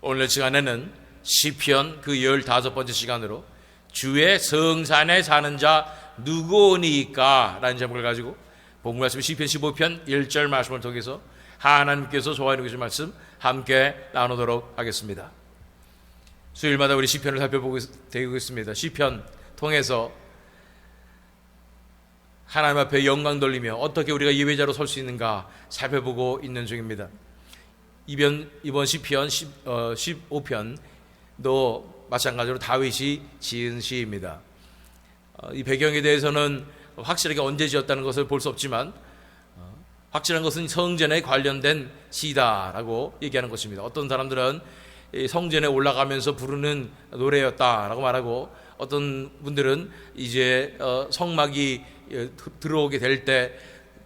오늘 시간에는 시편 그 15번째 시간으로 주의 성산에 사는 자 누구오니까 라는 제목을 가지고 본문 말씀 시편 15편 1절 말씀을 통해서 하나님께서 좋아하는 것을 말씀 함께 나누도록 하겠습니다. 수요일마다 우리 시편을 살펴보고 되고 있습니다. 시편 통해서 하나님 앞에 영광 돌리며 어떻게 우리가 예배자로 설 수 있는가 살펴보고 있는 중입니다. 이번 시편 15편도 마찬가지로 다윗이 지은 시입니다. 이 배경에 대해서는 확실하게 언제 지었다는 것을 볼 수 없지만 확실한 것은 성전에 관련된 시다라고 얘기하는 것입니다. 어떤 사람들은 성전에 올라가면서 부르는 노래였다라고 말하고, 어떤 분들은 이제 성막이 들어오게 될 때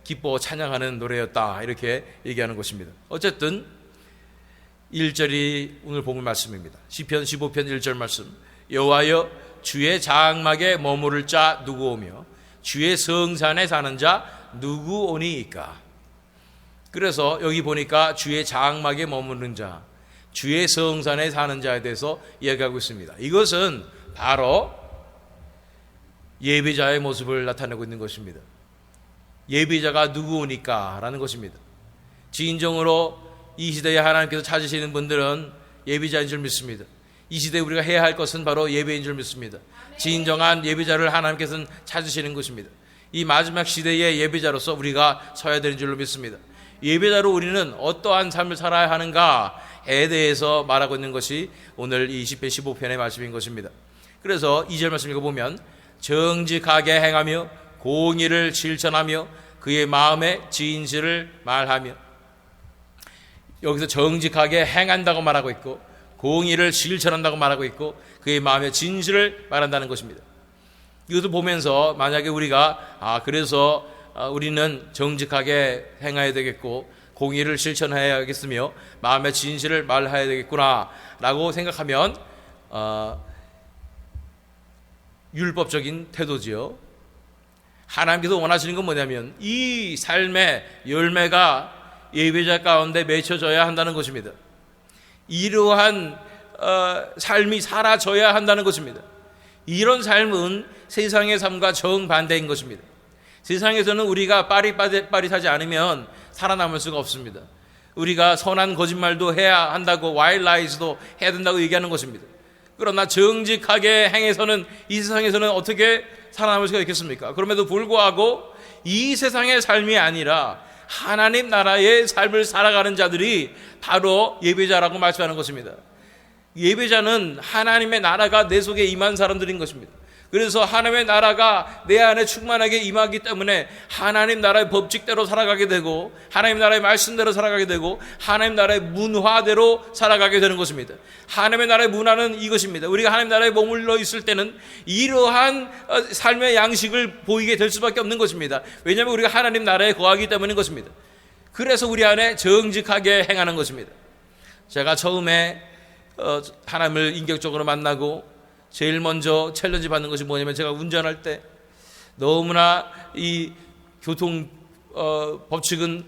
기뻐 찬양하는 노래였다 이렇게 얘기하는 것입니다. 어쨌든 1절이 오늘 본문 말씀입니다. 시편 15편 1절 말씀. 여호와여 주의 장막에 머무를 자 누구오며 주의 성산에 사는 자 누구오니이까. 그래서 여기 보니까 주의 장막에 머무는 자, 주의 성산에 사는 자에 대해서 이야기하고 있습니다. 이것은 바로 예배자의 모습을 나타내고 있는 것입니다. 예배자가 누구오니까 라는 것입니다. 진정으로 이 시대에 하나님께서 찾으시는 분들은 예배자인 줄 믿습니다. 이 시대에 우리가 해야 할 것은 바로 예배인 줄 믿습니다. 진정한 예배자를 하나님께서는 찾으시는 것입니다. 이 마지막 시대의 예배자로서 우리가 서야 되는 줄로 믿습니다. 예배자로 우리는 어떠한 삶을 살아야 하는가에 대해서 말하고 있는 것이 오늘 이 시편 15편의 말씀인 것입니다. 그래서 2절 말씀 읽어보면 정직하게 행하며 공의를 실천하며 그의 마음에 진실을 말하며, 여기서 정직하게 행한다고 말하고 있고 공의를 실천한다고 말하고 있고 그의 마음에 진실을 말한다는 것입니다. 이것을 보면서 만약에 우리가 그래서 우리는 정직하게 행해야 되겠고 공의를 실천해야겠으며 마음의 진실을 말해야 되겠구나 라고 생각하면 율법적인 태도지요. 하나님께서 원하시는 건 뭐냐면 이 삶의 열매가 예배자 가운데 맺혀져야 한다는 것입니다. 이러한 삶이 사라져야 한다는 것입니다. 이런 삶은 세상의 삶과 정반대인 것입니다. 세상에서는 우리가 빠릿빠릿하지 않으면 살아남을 수가 없습니다. 우리가 선한 거짓말도 해야 한다고, 와일드 라이즈도 해야 된다고 얘기하는 것입니다. 그러나 정직하게 행해서는 이 세상에서는 어떻게 살아남을 수가 있겠습니까? 그럼에도 불구하고 이 세상의 삶이 아니라 하나님 나라의 삶을 살아가는 자들이 바로 예배자라고 말씀하는 것입니다. 예배자는 하나님의 나라가 내 속에 임한 사람들인 것입니다. 그래서 하나님의 나라가 내 안에 충만하게 임하기 때문에 하나님 나라의 법칙대로 살아가게 되고 하나님 나라의 말씀대로 살아가게 되고 하나님 나라의 문화대로 살아가게 되는 것입니다. 하나님의 나라의 문화는 이것입니다. 우리가 하나님 나라에 머물러 있을 때는 이러한 삶의 양식을 보이게 될 수밖에 없는 것입니다. 왜냐하면 우리가 하나님 나라에 거하기 때문인 것입니다. 그래서 우리 안에 정직하게 행하는 것입니다. 제가 처음에 하나님을 인격적으로 만나고 제일 먼저 챌린지 받는 것이 뭐냐면, 제가 운전할 때 너무나 이 교통 법칙은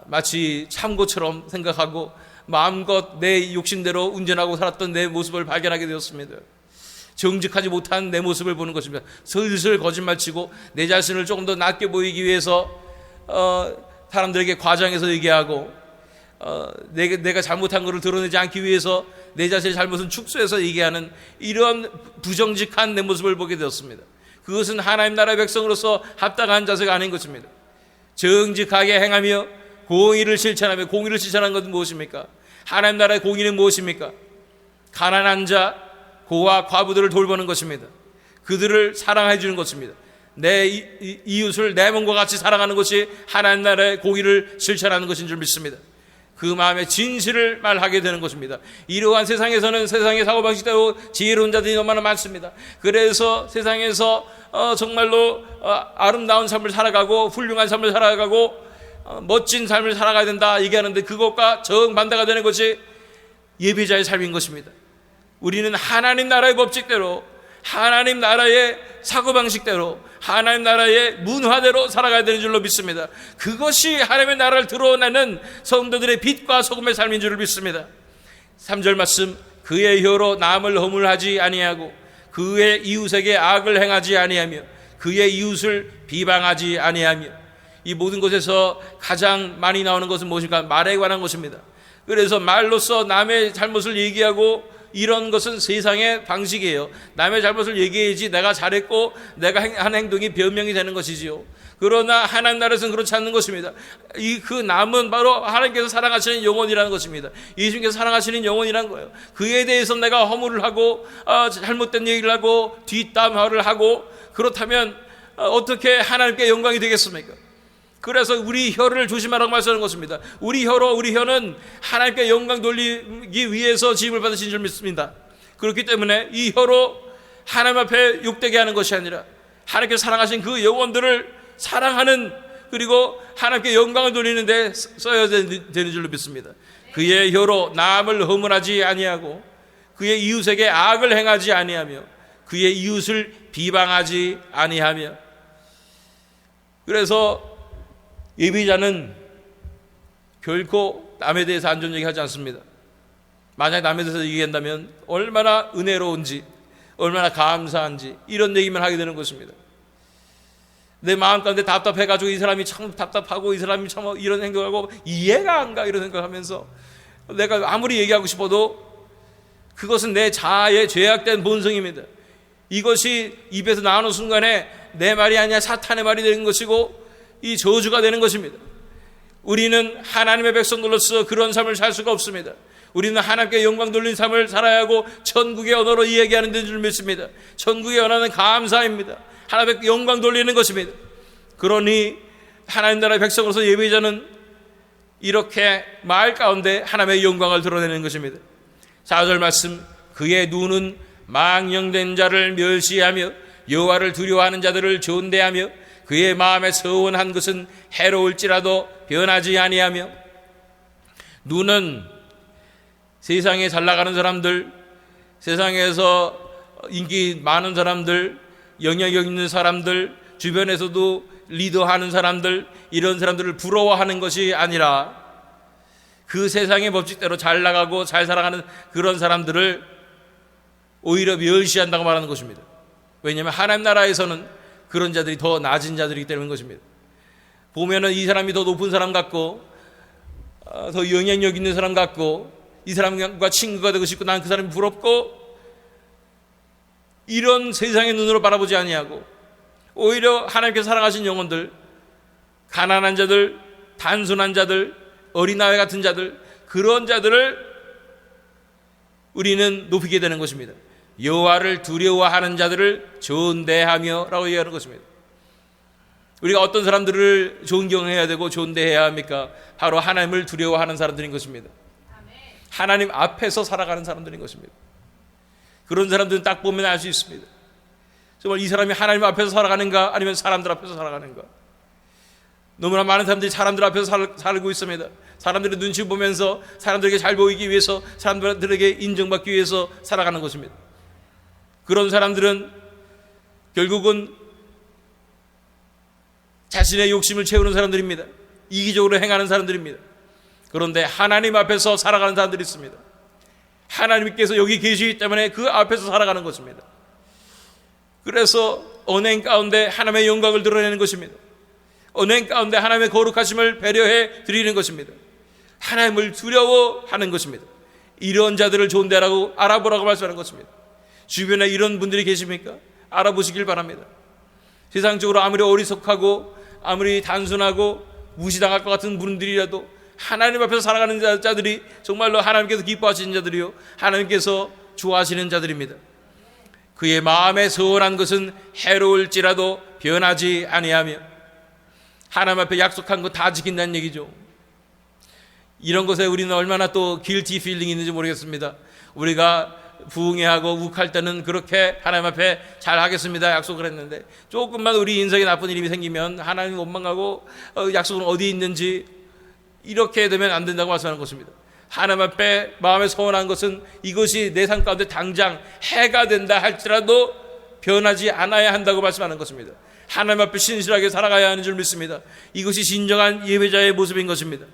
마치 참고처럼 생각하고 마음껏 내 욕심대로 운전하고 살았던 내 모습을 발견하게 되었습니다. 정직하지 못한 내 모습을 보는 것입니다. 슬슬 거짓말치고 내 자신을 조금 더 낫게 보이기 위해서 사람들에게 과장해서 얘기하고 내가 잘못한 것을 드러내지 않기 위해서 내 자신의 잘못은 축소해서 얘기하는 이런 부정직한 내 모습을 보게 되었습니다. 그것은 하나님 나라의 백성으로서 합당한 자세가 아닌 것입니다. 정직하게 행하며 공의를 실천하며, 공의를 실천하는 것은 무엇입니까? 하나님 나라의 공의는 무엇입니까? 가난한 자, 고아, 과부들을 돌보는 것입니다. 그들을 사랑해 주는 것입니다. 내 이웃을 내 몸과 같이 사랑하는 것이 하나님 나라의 공의를 실천하는 것인 줄 믿습니다. 그 마음에 진실을 말하게 되는 것입니다. 이러한 세상에서는 세상의 사고방식대로 지혜로운 자들이 너무나 많습니다. 그래서 세상에서 정말로 아름다운 삶을 살아가고 훌륭한 삶을 살아가고 멋진 삶을 살아가야 된다 얘기하는데, 그것과 정반대가 되는 것이 예배자의 삶인 것입니다. 우리는 하나님 나라의 법칙대로 하나님 나라의 사고방식대로, 하나님 나라의 문화대로 살아가야 되는 줄로 믿습니다. 그것이 하나님의 나라를 드러내는 성도들의 빛과 소금의 삶인 줄을 믿습니다. 3절 말씀, 그의 혀로 남을 허물하지 아니하고 그의 이웃에게 악을 행하지 아니하며 그의 이웃을 비방하지 아니하며. 이 모든 것에서 가장 많이 나오는 것은 무엇입니까? 말에 관한 것입니다. 그래서 말로써 남의 잘못을 얘기하고 이런 것은 세상의 방식이에요. 남의 잘못을 얘기해야지 내가 잘했고 내가 한 행동이 변명이 되는 것이지요. 그러나 하나님 나라에서는 그렇지 않는 것입니다. 그 남은 바로 하나님께서 사랑하시는 영혼이라는 것입니다. 예수님께서 사랑하시는 영혼이라는 거예요. 그에 대해서 내가 허물을 하고 잘못된 얘기를 하고 뒷담화를 하고 그렇다면 어떻게 하나님께 영광이 되겠습니까? 그래서 우리 혀를 조심하라고 말씀하는 것입니다. 우리 혀는 하나님께 영광 돌리기 위해서 지음을 받으신 줄 믿습니다. 그렇기 때문에 이 혀로 하나님 앞에 욕되게 하는 것이 아니라 하나님께서 사랑하신 그 영혼들을 사랑하는, 그리고 하나님께 영광을 돌리는 데 써야 되는 줄로 믿습니다. 그의 혀로 남을 허물하지 아니하고 그의 이웃에게 악을 행하지 아니하며 그의 이웃을 비방하지 아니하며. 그래서 예비자는 결코 남에 대해서 안 좋은 얘기 하지 않습니다. 만약 남에 대해서 얘기한다면 얼마나 은혜로운지, 얼마나 감사한지 이런 얘기만 하게 되는 것입니다. 내 마음 가운데 답답해가지고 이 사람이 참 답답하고 이 사람이 참 이런 생각하고 이해가 안 가 이런 생각하면서 내가 아무리 얘기하고 싶어도 그것은 내 자아의 죄악된 본성입니다. 이것이 입에서 나오는 순간에 내 말이 아니라 사탄의 말이 되는 것이고 이 저주가 되는 것입니다. 우리는 하나님의 백성들로서 그런 삶을 살 수가 없습니다. 우리는 하나님께 영광 돌린 삶을 살아야 하고 천국의 언어로 이야기하는 줄 믿습니다. 천국의 언어는 감사입니다. 하나님께 영광 돌리는 것입니다. 그러니 하나님 나라의 백성으로서 예배자는 이렇게 말 가운데 하나님의 영광을 드러내는 것입니다. 4절 말씀, 그의 눈은 망령된 자를 멸시하며 여호와를 두려워하는 자들을 존대하며 그의 마음에 서원한 것은 해로울지라도 변하지 아니하며. 눈은 세상에 잘 나가는 사람들, 세상에서 인기 많은 사람들, 영향력 있는 사람들, 주변에서도 리더하는 사람들, 이런 사람들을 부러워하는 것이 아니라 그 세상의 법칙대로 잘 나가고 잘 살아가는 그런 사람들을 오히려 멸시한다고 말하는 것입니다. 왜냐하면 하나님 나라에서는 그런 자들이 더 낮은 자들이기 때문인 것입니다. 보면은 이 사람이 더 높은 사람 같고 더 영향력 있는 사람 같고 이 사람과 친구가 되고 싶고 난 그 사람이 부럽고 이런 세상의 눈으로 바라보지 아니하고 오히려 하나님께서 사랑하신 영혼들, 가난한 자들, 단순한 자들, 어린아이 같은 자들, 그런 자들을 우리는 높이게 되는 것입니다. 여호와를 두려워하는 자들을 존대하며 라고 얘기하는 것입니다. 우리가 어떤 사람들을 존경해야 되고 존대해야 합니까? 바로 하나님을 두려워하는 사람들인 것입니다. 하나님 앞에서 살아가는 사람들인 것입니다. 그런 사람들은 딱 보면 알 수 있습니다. 정말 이 사람이 하나님 앞에서 살아가는가 아니면 사람들 앞에서 살아가는가. 너무나 많은 사람들이 사람들 앞에서 살고 있습니다. 사람들의 눈치 보면서 사람들에게 잘 보이기 위해서, 사람들에게 인정받기 위해서 살아가는 것입니다. 그런 사람들은 결국은 자신의 욕심을 채우는 사람들입니다. 이기적으로 행하는 사람들입니다. 그런데 하나님 앞에서 살아가는 사람들이 있습니다. 하나님께서 여기 계시기 때문에 그 앞에서 살아가는 것입니다. 그래서 언행 가운데 하나님의 영광을 드러내는 것입니다. 언행 가운데 하나님의 거룩하심을 배려해 드리는 것입니다. 하나님을 두려워하는 것입니다. 이런 자들을 존대하라고 알아보라고 말씀하는 것입니다. 주변에 이런 분들이 계십니까? 알아보시길 바랍니다. 세상적으로 아무리 어리석하고 아무리 단순하고 무시당할 것 같은 분들이라도 하나님 앞에서 살아가는 자들이 정말로 하나님께서 기뻐하시는 자들이요, 하나님께서 좋아하시는 자들입니다. 그의 마음에 서원한 것은 해로울지라도 변하지 아니하며. 하나님 앞에 약속한 거 다 지킨다는 얘기죠. 이런 것에 우리는 얼마나 또 guilty feeling이 있는지 모르겠습니다. 우리가 부응해하고 욱할 때는 그렇게 하나님 앞에 잘 하겠습니다 약속을 했는데, 조금만 우리 인생에 나쁜 일이 생기면 하나님 원망하고 약속은 어디 있는지 이렇게 되면 안 된다고 말씀하는 것입니다. 하나님 앞에 마음에 소원한 것은 이것이 내 삶 가운데 당장 해가 된다 할지라도 변하지 않아야 한다고 말씀하는 것입니다. 하나님 앞에 신실하게 살아가야 하는 줄 믿습니다. 이것이 진정한 예배자의 모습인 것입니다.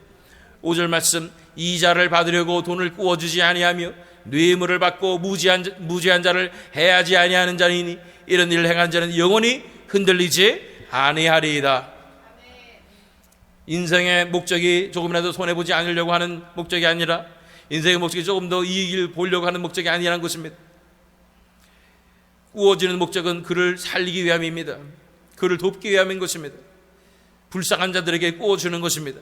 5절 말씀, 이자를 받으려고 돈을 꾸어주지 아니하며 뇌물을 받고 무지한 자를 해하지 아니하는 자니니 이런 일을 행한 자는 영원히 흔들리지 아니하리이다. 인생의 목적이 조금이라도 손해보지 않으려고 하는 목적이 아니라, 인생의 목적이 조금 더 이익을 보려고 하는 목적이 아니라는 것입니다. 꾸어지는 목적은 그를 살리기 위함입니다. 그를 돕기 위함인 것입니다. 불쌍한 자들에게 꾸어주는 것입니다.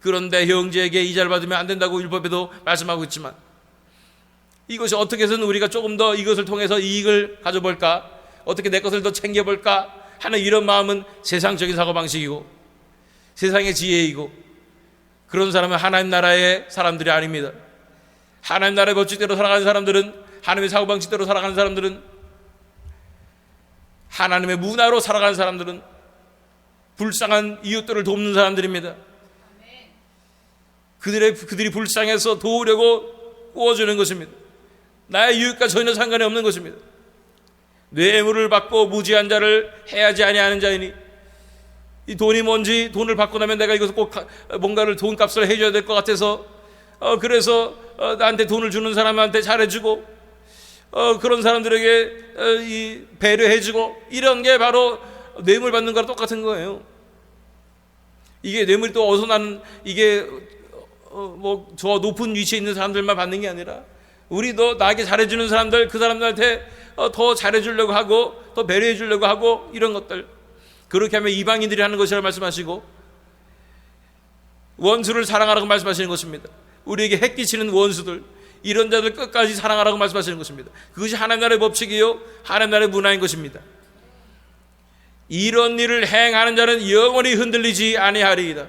그런데 형제에게 이자를 받으면 안 된다고 율법에도 말씀하고 있지만, 이것이 어떻게 해서는 우리가 조금 더 이것을 통해서 이익을 가져볼까, 어떻게 내 것을 더 챙겨볼까 하는 이런 마음은 세상적인 사고방식이고 세상의 지혜이고, 그런 사람은 하나님 나라의 사람들이 아닙니다. 하나님 나라의 법칙대로 살아가는 사람들은, 하나님의 사고방식대로 살아가는 사람들은, 하나님의 문화로 살아가는 사람들은 불쌍한 이웃들을 돕는 사람들입니다. 그들이 불쌍해서 도우려고 꾸어주는 것입니다. 나의 이웃과 전혀 상관이 없는 것입니다. 뇌물을 받고 무지한 자를 해하지 아니하는 자이니, 이 돈이 뭔지, 돈을 받고 나면 내가 이것을 꼭 뭔가를 돈값을 해줘야 될 것 같아서 그래서 나한테 돈을 주는 사람한테 잘해주고, 그런 사람들에게 이 배려해주고, 이런 게 바로 뇌물 받는 거랑 똑같은 거예요. 이게 뇌물이 또 어디서 나는, 이게 뭐 저 높은 위치에 있는 사람들만 받는 게 아니라, 우리도 나에게 잘해주는 사람들, 그 사람들한테 더 잘해주려고 하고 더 배려해주려고 하고, 이런 것들, 그렇게 하면 이방인들이 하는 것이라고 말씀하시고, 원수를 사랑하라고 말씀하시는 것입니다. 우리에게 해끼치는 원수들, 이런 자들 끝까지 사랑하라고 말씀하시는 것입니다. 그것이 하나님 나라의 법칙이요, 하나님 나라의 문화인 것입니다. 이런 일을 행하는 자는 영원히 흔들리지 아니하리이다.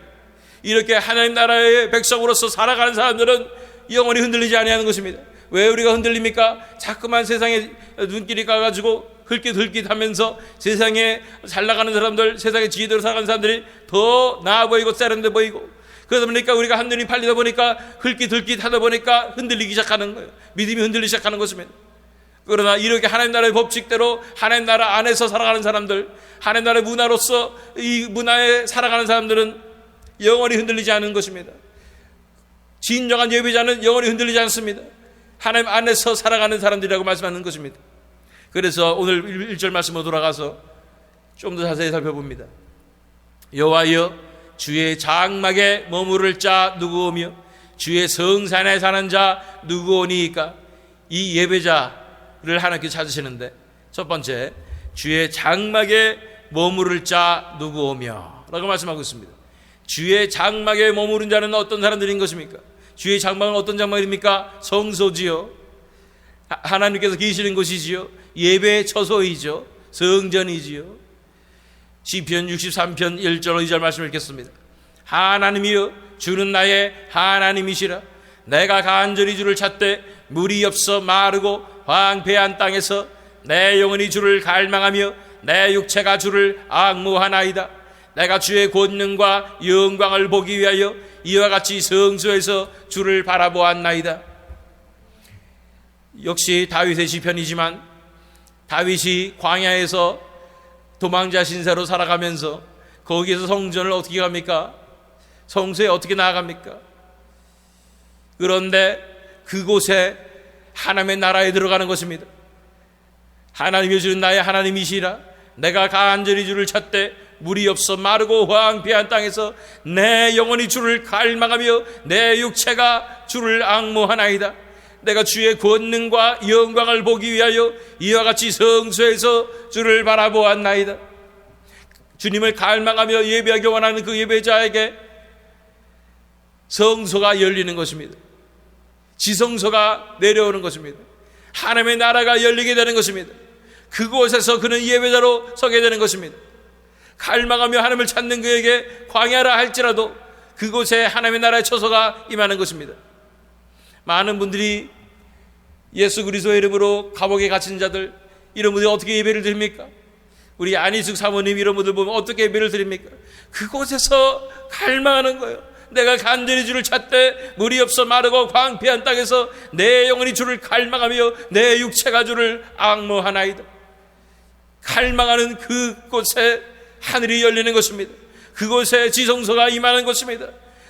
이렇게 하나님 나라의 백성으로서 살아가는 사람들은 영원히 흔들리지 아니하는 것입니다. 왜 우리가 흔들립니까? 자꾸만 세상에 눈길이 가가지고 흘깃흘깃하면서 세상에 잘 나가는 사람들, 세상의 지혜대로 살아가는 사람들이 더 나아 보이고 세련돼 보이고, 그러다 보니까 우리가 한눈이 팔리다 보니까 흘깃흘깃하다 보니까 흔들리기 시작하는 거예요. 믿음이 흔들리기 시작하는 것입니다. 그러나 이렇게 하나님 나라의 법칙대로 하나님 나라 안에서 살아가는 사람들, 하나님 나라의 문화로서 이 문화에 살아가는 사람들은 영원히 흔들리지 않는 것입니다. 진정한 예배자는 영원히 흔들리지 않습니다. 하나님 안에서 살아가는 사람들이라고 말씀하는 것입니다. 그래서 오늘 1절 말씀으로 돌아가서 좀 더 자세히 살펴봅니다. 여호와여, 주의 장막에 머무를 자 누구오며 주의 성산에 사는 자 누구오니이까? 이 예배자를 하나님께 찾으시는데, 첫 번째, 주의 장막에 머무를 자 누구오며 라고 말씀하고 있습니다. 주의 장막에 머무른 자는 어떤 사람들인 것입니까? 주의 장막은 어떤 장막입니까? 성소지요, 하나님께서 계시는 곳이지요, 예배의 처소이죠, 성전이지요. 시편 63편 1절 2절 말씀을 읽겠습니다. 하나님이여, 주는 나의 하나님이시라. 내가 간절히 주를 찾되 물이 없어 마르고 황폐한 땅에서 내 영혼이 주를 갈망하며 내 육체가 주를 앙모하나이다. 내가 주의 권능과 영광을 보기 위하여 이와 같이 성소에서 주를 바라보았나이다. 역시 다윗의 시편이지만, 다윗이 광야에서 도망자 신세로 살아가면서 거기에서 성전을 어떻게 갑니까? 성소에 어떻게 나아갑니까? 그런데 그곳에 하나님의 나라에 들어가는 것입니다. 하나님이 주는 나의 하나님이시라. 내가 간절히 주를 찾되 물이 없어 마르고 황폐한 땅에서 내 영혼이 주를 갈망하며 내 육체가 주를 앙모하나이다. 내가 주의 권능과 영광을 보기 위하여 이와 같이 성소에서 주를 바라보았나이다. 주님을 갈망하며 예배하기 원하는 그 예배자에게 성소가 열리는 것입니다. 지성소가 내려오는 것입니다. 하나님의 나라가 열리게 되는 것입니다. 그곳에서 그는 예배자로 서게 되는 것입니다. 갈망하며 하나님을 찾는 그에게 광야라 할지라도 그곳에 하나님의 나라의 처소가 임하는 것입니다. 많은 분들이 예수 그리스도의 이름으로 감옥에 갇힌 자들, 이런 분들이 어떻게 예배를 드립니까? 우리 안희숙 사모님 이런 분들 보면 어떻게 예배를 드립니까? 그곳에서 갈망하는 거예요. 내가 간절히 주를 찾되 물이 없어 마르고 황폐한 땅에서 내 영혼이 주를 갈망하며 내 육체가 주를 앙모하나이다. 갈망하는 그곳에 하늘이 열리는 것입니다. 그곳에 지성소가 임하는 것입니다.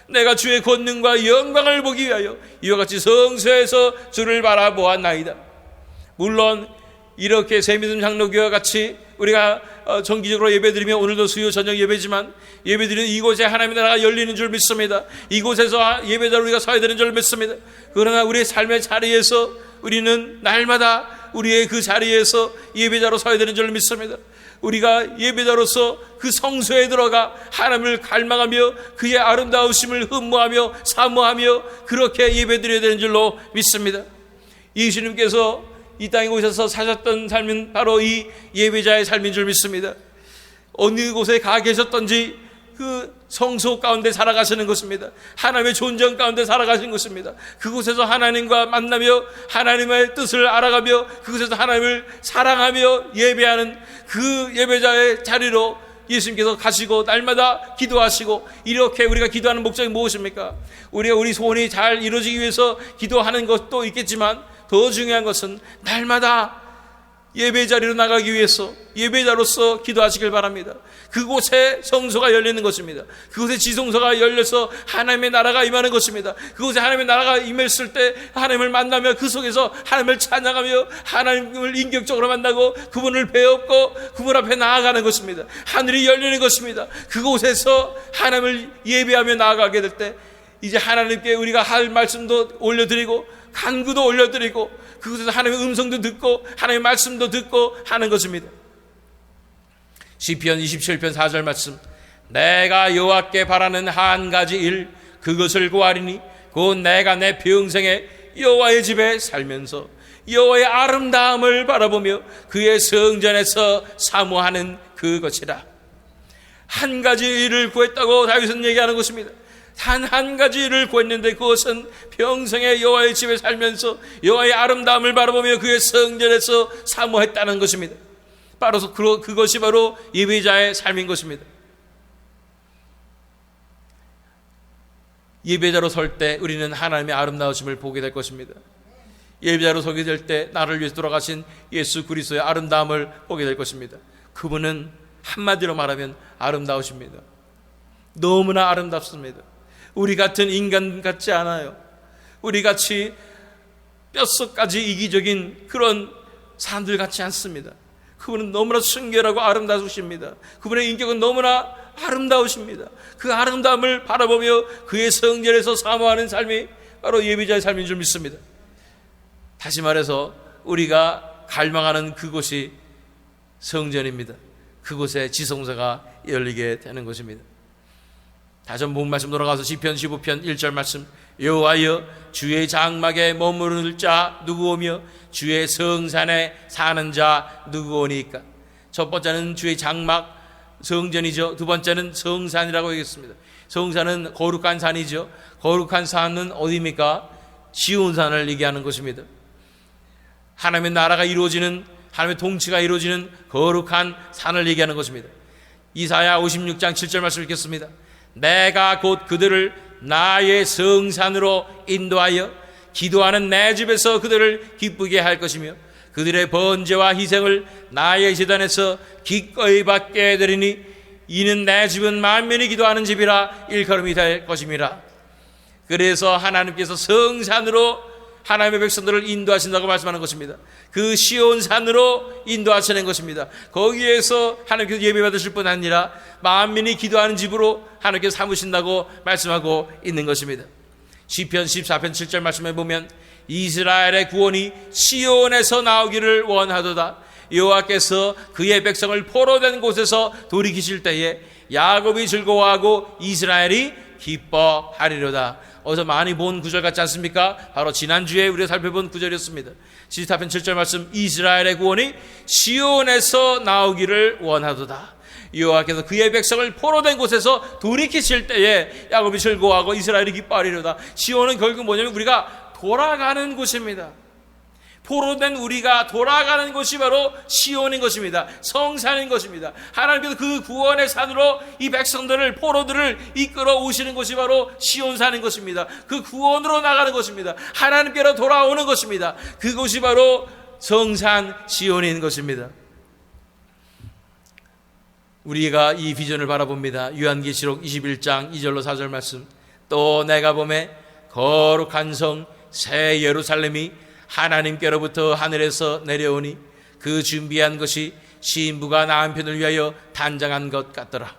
내가 주의 권능과 영광을 보기 위하여 이와 같이 성소에서 주를 바라보았나이다. 물론 이렇게 새믿음 장로교와 같이 우리가 정기적으로 예배드리며 오늘도 수요 저녁 예배지만 예배드리는 이곳에 하나님의 나라가 열리는 줄 믿습니다. 이곳에서 예배자로 우리가 서야 되는 줄 믿습니다. 그러나 우리의 삶의 자리에서 우리는 날마다 우리의 그 자리에서 예배자로 서야 되는 줄 믿습니다. 우리가 예배자로서 그 성소에 들어가 하나님을 갈망하며 그의 아름다우심을 흠모하며 사모하며 그렇게 예배드려야 되는 줄로 믿습니다. 예수님께서 이 땅에 오셔서 사셨던 삶은 바로 이 예배자의 삶인 줄 믿습니다. 어느 곳에 가 계셨던지 그 성소 가운데 살아가시는 것입니다. 하나님의 존재 가운데 살아가신 것입니다. 그곳에서 하나님과 만나며 하나님의 뜻을 알아가며 그곳에서 하나님을 사랑하며 예배하는 그 예배자의 자리로 예수님께서 가시고 날마다 기도하시고, 이렇게 우리가 기도하는 목적이 무엇입니까? 우리 소원이 잘 이루어지기 위해서 기도하는 것도 있겠지만 더 중요한 것은 날마다 예배 자리로 나가기 위해서 예배자로서 기도하시길 바랍니다. 그곳에 성소가 열리는 것입니다. 그곳에 지성소가 열려서 하나님의 나라가 임하는 것입니다. 그곳에 하나님의 나라가 임했을 때 하나님을 만나며 그 속에서 하나님을 찬양하며 하나님을 인격적으로 만나고 그분을 배웠고 그분 앞에 나아가는 것입니다. 하늘이 열리는 것입니다. 그곳에서 하나님을 예배하며 나아가게 될 때 이제 하나님께 우리가 할 말씀도 올려드리고 간구도 올려드리고 그곳에서 하나님의 음성도 듣고 하나님의 말씀도 듣고 하는 것입니다. 시편 27편 4절 말씀, 내가 여호와께 바라는 한 가지 일 그것을 구하리니 곧 내가 내 평생에 여호와의 집에 살면서 여호와의 아름다움을 바라보며 그의 성전에서 사모하는 그것이라. 한 가지 일을 구했다고 다윗은 얘기하는 것입니다. 단 한 가지 일을 구했는데 그것은 평생에 여호와의 집에 살면서 여호와의 아름다움을 바라보며 그의 성전에서 사모했다는 것입니다. 바로 그것이 바로 예배자의 삶인 것입니다. 예배자로 설 때 우리는 하나님의 아름다우심을 보게 될 것입니다. 예배자로 서게 될 때 나를 위해서 돌아가신 예수 그리스도의 아름다움을 보게 될 것입니다. 그분은 한마디로 말하면 아름다우십니다. 너무나 아름답습니다. 우리 같은 인간 같지 않아요. 우리 같이 뼛속까지 이기적인 그런 사람들 같지 않습니다. 그분은 너무나 순결하고 아름다우십니다. 그분의 인격은 너무나 아름다우십니다. 그 아름다움을 바라보며 그의 성전에서 사모하는 삶이 바로 예배자의 삶인 줄 믿습니다. 다시 말해서 우리가 갈망하는 그곳이 성전입니다. 그곳에 지성소가 열리게 되는 것입니다. 다시 한번 본 말씀 돌아가서 시편 15편 1절 말씀, 여호와여 주의 장막에 머무를 자 누구오며 주의 성산에 사는 자 누구오니까. 첫 번째는 주의 장막 성전이죠. 두 번째는 성산이라고 하겠습니다. 성산은 거룩한 산이죠. 거룩한 산은 어디입니까? 시온산을 얘기하는 것입니다. 하나님의 나라가 이루어지는, 하나님의 통치가 이루어지는 거룩한 산을 얘기하는 것입니다. 이사야 56장 7절 말씀 읽겠습니다. 내가 곧 그들을 나의 성산으로 인도하여 기도하는 내 집에서 그들을 기쁘게 할 것이며 그들의 번제와 희생을 나의 제단에서 기꺼이 받게 되리니 이는 내 집은 만민이 기도하는 집이라 일컬음이 될 것임이라. 그래서 하나님께서 성산으로 하나님의 백성들을 인도하신다고 말씀하는 것입니다. 그 시온산으로 인도하시는 것입니다. 거기에서 하나님께서 예배받으실 뿐 아니라 만민이 기도하는 집으로 하나님께서 삼으신다고 말씀하고 있는 것입니다. 시편 14편 7절 말씀에 보면 이스라엘의 구원이 시온에서 나오기를 원하도다. 여호와께서 그의 백성을 포로된 곳에서 돌이키실 때에 야곱이 즐거워하고 이스라엘이 기뻐하리로다. 어디서 많이 본 구절 같지 않습니까? 바로 지난주에 우리가 살펴본 구절이었습니다. 시편 7절 말씀, 이스라엘의 구원이 시온에서 나오기를 원하도다. 여호와께서 그의 백성을 포로된 곳에서 돌이키실 때에 야곱이 즐거워하고 이스라엘이 기뻐하리로다. 시온은 결국 뭐냐면 우리가 돌아가는 곳입니다. 포로된 우리가 돌아가는 곳이 바로 시온인 것입니다. 성산인 것입니다. 하나님께서 그 구원의 산으로 이 백성들을, 포로들을 이끌어 오시는 곳이 바로 시온산인 것입니다. 그 구원으로 나가는 것입니다. 하나님께로 돌아오는 것입니다. 그곳이 바로 성산 시온인 것입니다. 우리가 이 비전을 바라봅니다. 요한계시록 21장 2절로 4절 말씀. 또 내가 보매 거룩한 성 새 예루살렘이 하나님께로부터 하늘에서 내려오니 그 준비한 것이 신부가 남편을 위하여 단장한 것 같더라.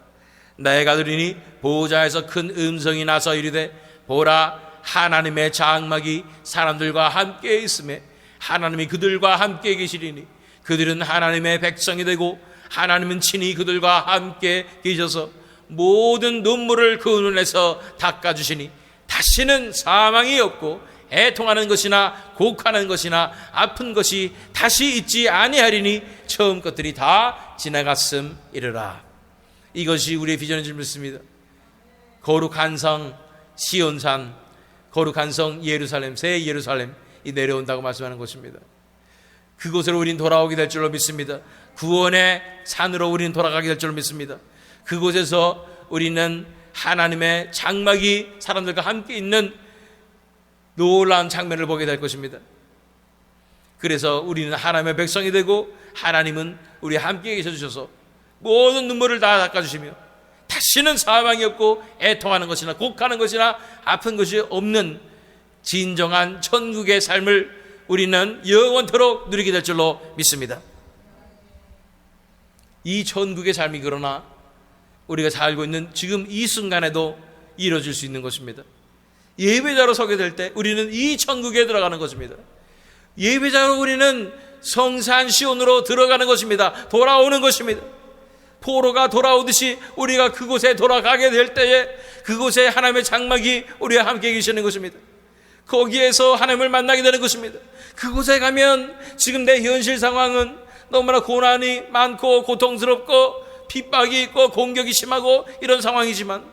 내가 들으니 보좌에서 큰 음성이 나서 이르되 보라, 하나님의 장막이 사람들과 함께 있으며 하나님이 그들과 함께 계시리니 그들은 하나님의 백성이 되고 하나님은 친히 그들과 함께 계셔서 모든 눈물을 그 눈에서 닦아주시니 다시는 사망이 없고 애통하는 것이나 곡하는 것이나 아픈 것이 다시 있지 아니하리니 처음 것들이 다 지나갔음이르라. 이것이 우리의 비전인 줄 믿습니다. 거룩한 성 시온산, 거룩한 성 예루살렘, 새 예루살렘이 내려온다고 말씀하는 것입니다. 그곳으로 우린 돌아오게 될 줄로 믿습니다. 구원의 산으로 우린 돌아가게 될 줄로 믿습니다. 그곳에서 우리는 하나님의 장막이 사람들과 함께 있는 놀라운 장면을 보게 될 것입니다. 그래서 우리는 하나님의 백성이 되고 하나님은 우리와 함께 계셔주셔서 모든 눈물을 다 닦아주시며 다시는 사망이 없고 애통하는 것이나 곡하는 것이나 아픈 것이 없는 진정한 천국의 삶을 우리는 영원토록 누리게 될 줄로 믿습니다. 이 천국의 삶이 그러나 우리가 살고 있는 지금 이 순간에도 이루어질 수 있는 것입니다. 예배자로 서게 될 때 우리는 이 천국에 들어가는 것입니다. 예배자로 우리는 성산 시온으로 들어가는 것입니다. 돌아오는 것입니다. 포로가 돌아오듯이 우리가 그곳에 돌아가게 될 때에 그곳에 하나님의 장막이 우리와 함께 계시는 것입니다. 거기에서 하나님을 만나게 되는 것입니다. 그곳에 가면 지금 내 현실 상황은 너무나 고난이 많고 고통스럽고 핍박이 있고 공격이 심하고 이런 상황이지만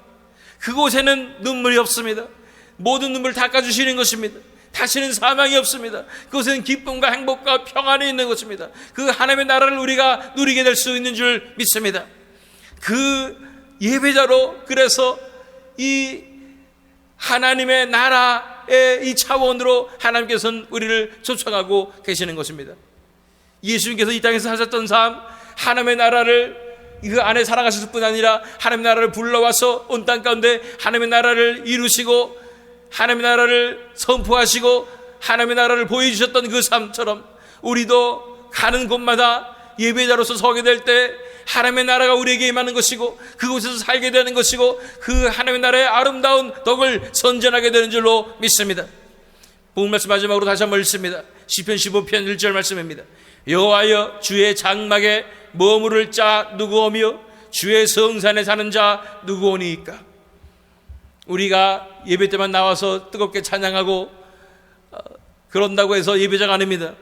그곳에는 눈물이 없습니다. 모든 눈물을 닦아주시는 것입니다. 다시는 사망이 없습니다. 그것은 기쁨과 행복과 평안이 있는 것입니다. 그 하나님의 나라를 우리가 누리게 될 수 있는 줄 믿습니다. 그 예배자로 그래서 이 하나님의 나라의 이 차원으로 하나님께서는 우리를 초청하고 계시는 것입니다. 예수님께서 이 땅에서 사셨던 삶, 하나님의 나라를 그 안에 살아가셨을 뿐 아니라 하나님의 나라를 불러와서 온 땅 가운데 하나님의 나라를 이루시고 하나님의 나라를 선포하시고 하나님의 나라를 보여주셨던 그 삶처럼 우리도 가는 곳마다 예배자로서 서게 될 때 하나님의 나라가 우리에게 임하는 것이고 그곳에서 살게 되는 것이고 그 하나님의 나라의 아름다운 덕을 선전하게 되는 줄로 믿습니다. 본문 말씀 마지막으로 다시 한번 읽습니다. 시편 15편 1절 말씀입니다. 여호와여, 주의 장막에 머무를 자 누구오며 주의 성산에 사는 자 누구오니이까. 우리가 예배 때만 나와서 뜨겁게 찬양하고 그런다고 해서 예배자가 아닙니다.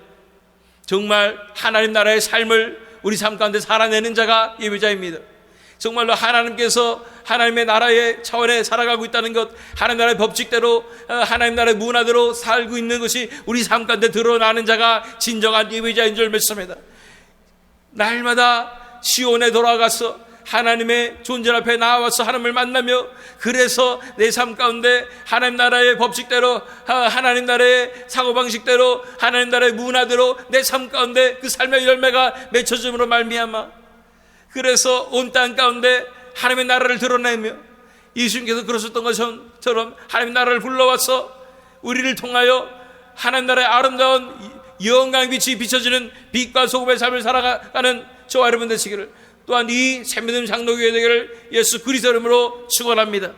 정말 하나님 나라의 삶을 우리 삶 가운데 살아내는 자가 예배자입니다. 정말로 하나님께서 하나님의 나라의 차원에 살아가고 있다는 것, 하나님 나라의 법칙대로 하나님 나라의 문화대로 살고 있는 것이 우리 삶 가운데 드러나는 자가 진정한 예배자인 줄 믿습니다. 날마다 시온에 돌아가서 하나님의 존재 앞에 나와서 하나님을 만나며 그래서 내 삶 가운데 하나님 나라의 법칙대로 하나님 나라의 사고방식대로 하나님 나라의 문화대로 내 삶 가운데 그 삶의 열매가 맺혀짐으로 말미암아 그래서 온 땅 가운데 하나님의 나라를 드러내며 예수님께서 그러셨던 것처럼 하나님의 나라를 불러와서 우리를 통하여 하나님 나라의 아름다운 영광의 빛이 비춰지는 빛과 소금의 삶을 살아가는 저와 여러분 되시기를 또한 이 새믿음 장로교회 되기를 예수 그리스도 이름으로 축원합니다.